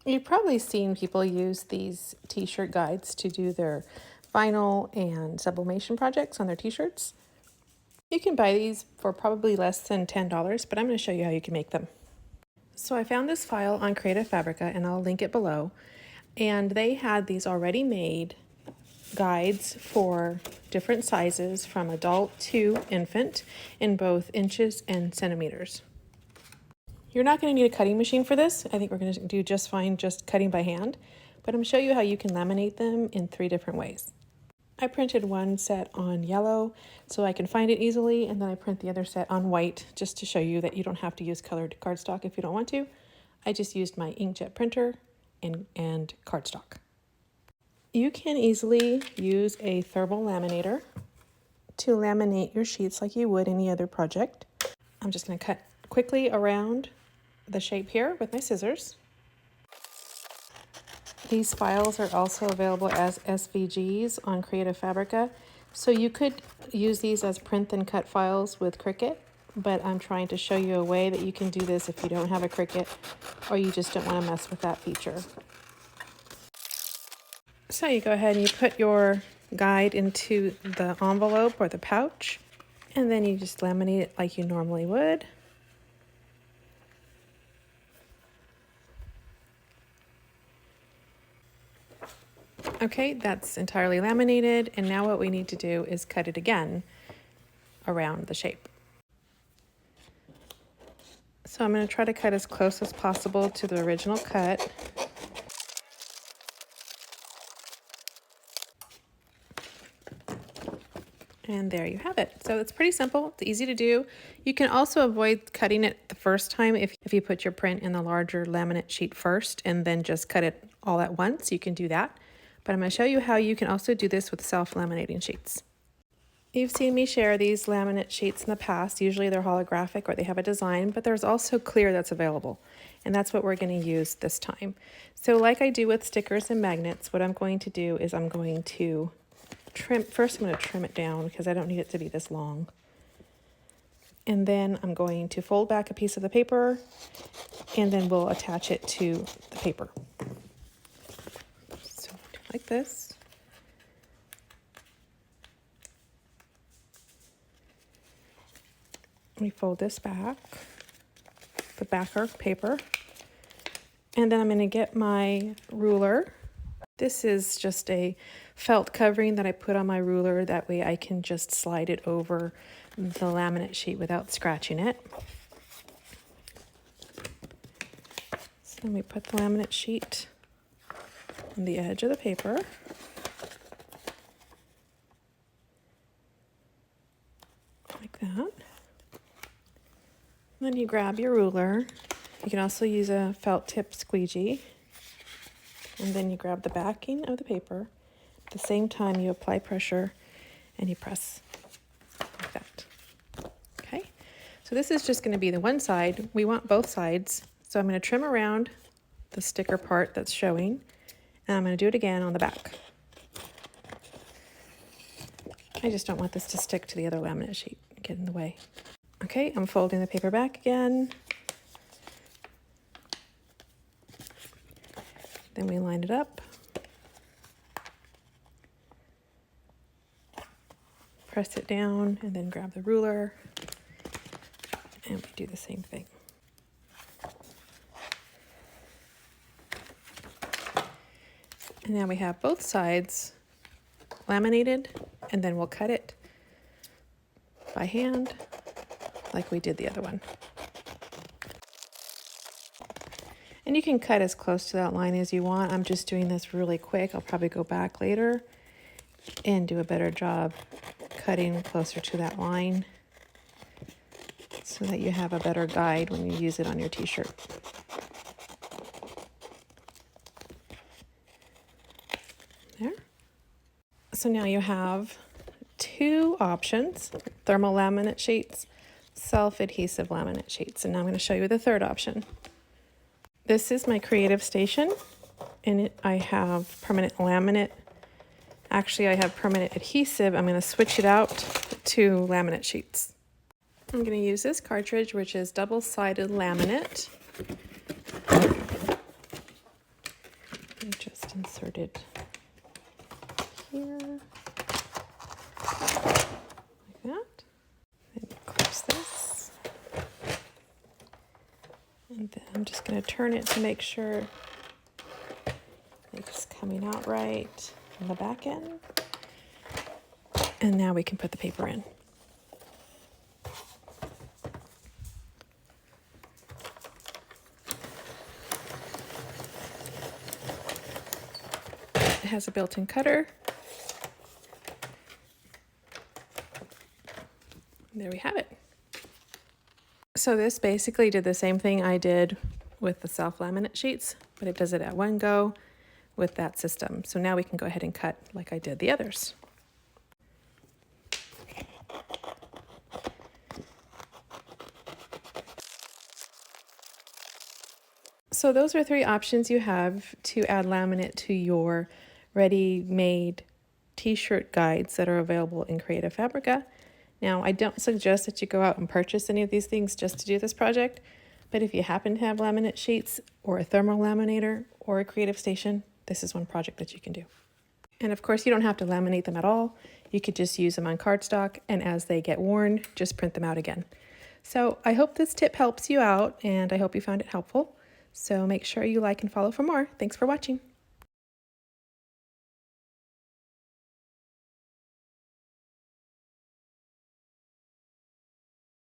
You've probably seen people use these t-shirt guides to do their vinyl and sublimation projects on their t-shirts. You can buy these for probably less than $10, but I'm going to show you how you can make them. So I found this file on Creative Fabrica, and I'll link it below. And they had these already made guides for different sizes from adult to infant in both inches and centimeters. You're not going to need a cutting machine for this. I think we're going to do just fine just cutting by hand, but I'm going to show you how you can laminate them in 3 different ways. I printed one set on yellow so I can find it easily, and then I print the other set on white just to show you that you don't have to use colored cardstock if you don't want to. I just used my inkjet printer and cardstock. You can easily use a thermal laminator to laminate your sheets like you would any other project. I'm just going to cut quickly around the shape here with my scissors. These files are also available as SVGs on Creative Fabrica, so you could use these as print and cut files with Cricut, but I'm trying to show you a way that you can do this if you don't have a Cricut or you just don't want to mess with that feature. So you go ahead and you put your guide into the envelope or the pouch, and then you just laminate it like you normally would. Okay, that's entirely laminated, and now what we need to do is cut it again around the shape. So I'm going to try to cut as close as possible to the original cut. And there you have it. So it's pretty simple, it's easy to do. You can also avoid cutting it the first time if you put your print in the larger laminate sheet first and then just cut it all at once. You can do that. But I'm going to show you how you can also do this with self-laminating sheets. You've seen me share these laminate sheets in the past. Usually they're holographic or they have a design, but there's also clear that's available. And that's what we're going to use this time. So like I do with stickers and magnets, what I'm going to do is I'm going to trim. First, I'm going to trim it down because I don't need it to be this long. And then I'm going to fold back a piece of the paper, and then we'll attach it to the paper. So like this. We fold this back, the backer paper, and then I'm going to get my ruler. This is just a felt covering that I put on my ruler. That way I can just slide it over the laminate sheet without scratching it. So let me put the laminate sheet on the edge of the paper. Like that. Then you grab your ruler. You can also use a felt tip squeegee. And then you grab the backing of the paper. At the same time, you apply pressure and you press like that. Okay, so this is just going to be the one side. We want both sides. So I'm going to trim around the sticker part that's showing, and I'm going to do it again on the back. I just don't want this to stick to the other laminate sheet and get in the way. Okay, I'm folding the paper back again. Then we line it up. Press it down and then grab the ruler. And we do the same thing. And now we have both sides laminated, and then we'll cut it by hand like we did the other one. And you can cut as close to that line as you want. I'm just doing this really quick. I'll probably go back later and do a better job cutting closer to that line so that you have a better guide when you use it on your t-shirt. There. So now you have 2 options: thermal laminate sheets, self-adhesive laminate sheets. And now I'm going to show you the third option. This is my creative station. In it I have permanent laminate. Actually, I have permanent adhesive. I'm going to switch it out to laminate sheets. I'm going to use this cartridge, which is double-sided laminate. Just insert it here, like that. And close this. And then I'm just going to turn it to make sure it's coming out right on the back end. And now we can put the paper in. It has a built-in cutter. There we have it. So this basically did the same thing I did with the self-laminate sheets, but it does it at one go with that system. So now we can go ahead and cut like I did the others. So those are 3 options you have to add laminate to your ready-made t-shirt guides that are available in Creative Fabrica. Now, I don't suggest that you go out and purchase any of these things just to do this project, but if you happen to have laminate sheets or a thermal laminator or a Creative Station, this is one project that you can do. And of course, you don't have to laminate them at all. You could just use them on cardstock, and as they get worn, just print them out again. So I hope this tip helps you out, and I hope you found it helpful. So make sure you like and follow for more. Thanks for watching.